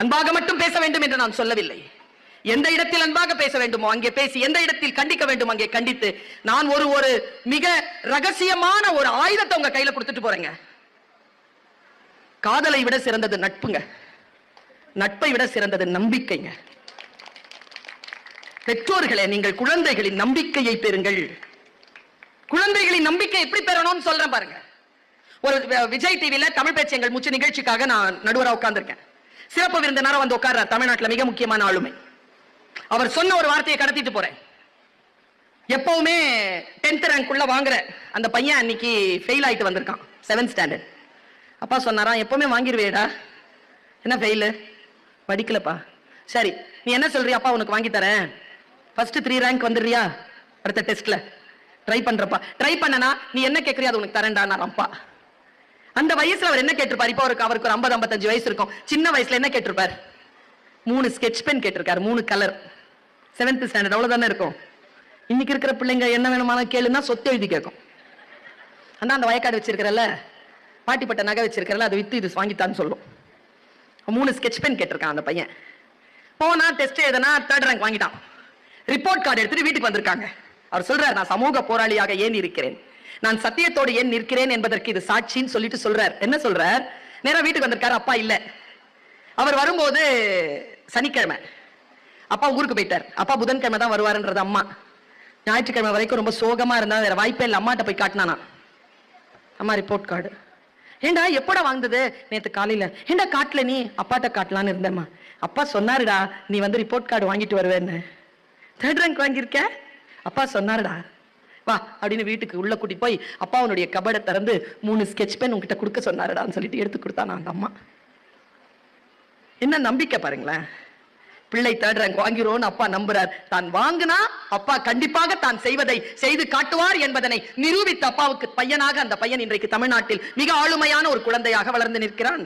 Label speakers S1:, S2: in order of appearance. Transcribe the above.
S1: அன்பாக மட்டும் பேச வேண்டும் என்று நான் சொல்லவில்லை. எந்த இடத்தில் அன்பாக பேச வேண்டுமோ அங்கே பேசி, எந்த இடத்தில் கண்டிக்க வேண்டும் அங்கே கண்டித்து, நான் ஒரு மிக ரகசியமான ஒரு ஆயுதத்தை உங்க கையில கொடுத்துட்டு போறேங்க. காதலை விட சிறந்தது நட்புங்க. நட்பை விட சிறந்தது நம்பிக்கைங்க. பெற்றோர்களே, நீங்கள் குழந்தைகளின் நம்பிக்கையை பெறுங்கள். குழந்தைகளின் நம்பிக்கை எப்படி பெறணும்னு சொல்றேன் பாருங்க. ஒரு விஜய் டிவில தமிழ் பேச்சு எங்கள் மூச்சு நிகழ்ச்சிக்காக நான் நடுவரா உட்கார்ந்திருக்கேன். சிறப்பு விருந்தினரா வந்து உட்கார்றார் தமிழ்நாட்டில் மிக முக்கியமான ஆளுமை. அவர் சொன்ன ஒரு வார்த்தையை கடத்திட்டு போறேன். எப்பவுமே 10th ரேங்க் உள்ள வாங்குற அந்த பையன் அன்னைக்கு ஃபெயில் ஆயிட்டு வந்திருக்கான், 7th ஸ்டாண்டர்ட். அப்பா சொன்னாரா, எப்பவுமே வாங்கிடுவேடா, என்ன ஃபெயிலு? படிக்கலப்பா. சரி, நீ என்ன சொல்றியா? அப்பா உனக்கு வாங்கி தரேன், ஃபர்ஸ்ட் 3 ரேங்க் வந்துடுறியா அடுத்த டெஸ்ட்ல? ட்ரை பண்றப்பா. ட்ரை பண்ணனா நீ என்ன கேட்கறியா அது உனக்கு தரேன்டா நான் அப்பா. அந்த வயசுல அவர் என்ன கேட்டிருப்பார்? இப்போ அவருக்கு ஒரு 50-55 வயசு இருக்கும். சின்ன வயசுல என்ன கேட்டிருப்பார்? 3 ஸ்கெட்ச் பென் கேட்டிருக்காரு, 3 கலர். 7th ஸ்டாண்டர்ட், அவ்வளவுதானே இருக்கும். இன்னைக்கு இருக்கிற பிள்ளைங்க என்ன வேணுமானு கேளுன்னா சொத்து எழுதி கேட்கும். ஆனா அந்த வயக்காடு வச்சிருக்கிறல்ல, பாட்டிப்பட்ட நகை வச்சிருக்கிறல்ல, அதை வித்து இது வாங்கித்தான்னு சொல்லும். 3 ஸ்கெட்ச் பென் கேட்டிருக்கான் அந்த பையன். போனா டெஸ்ட் எதனா 3rd ரேங்க் வாங்கிட்டான். ரிப்போர்ட் கார்டு எடுத்துட்டு வீட்டுக்கு வந்திருக்காங்க. அவர் சொல்றார், நான் சமூக போராளியாக ஏன் இருக்கிறேன், நான் சத்தியத்தோடு ஏன் நிற்கிறேன் என்பதற்கு இது சாட்சின்னு சொல்லிட்டு சொல்றார். என்ன சொல்றார்? நேரா வீட்டுக்கு வந்திருக்காரு. அப்பா இல்ல. அவர் வரும்போது சனிக்கிழமை, அப்பா ஊருக்கு போயிட்டார். அப்பா புதன்கிழமை தான் வருவாருன்றது அம்மா. ஞாயிற்றுக்கிழமை வரைக்கும் ரொம்ப சோகமா இருந்தா, வேற வாய்ப்பே இல்லை. அம்மாட்ட போய் காட்டினானா, அம்மா ரிப்போர்ட் கார்டு. ஏண்டா எப்படா வாங்குது? நேத்து காலையில. ஏண்டா காட்டல நீ? அப்பாட்ட காட்டலான்னு இருந்தேம்மா. அப்பா சொன்னாருடா நீ வந்து ரிப்போர்ட் கார்டு வாங்கிட்டு வருவேன்னு. 3rd ரேங்க் வாங்கியிருக்க? அப்பா சொன்னாருடா, வா அப்படின்னு வீட்டுக்கு உள்ள கூட்டி போய் அப்பா அவனுடைய கபடை திறந்து 3 ஸ்கெட்ச் பென் உங்ககிட்ட கொடுக்க சொன்னாருடான்னு சொல்லிட்டு எடுத்து கொடுத்தானா அந்த அம்மா. என்ன நம்பிக்கை பாருங்களேன். பிள்ளை 3rd ரேங்க் வாங்கிறோன்னு அப்பா நம்புறார். தான் வாங்கினா அப்பா கண்டிப்பாக தான் செய்வதை செய்து காட்டுவார் என்பதனை நிரூபித்த அப்பாவுக்கு பையனாக அந்த பையன் இன்றைக்கு தமிழ்நாட்டில் மிக ஆளுமையான ஒரு குழந்தையாக வளர்ந்து நிற்கிறான்.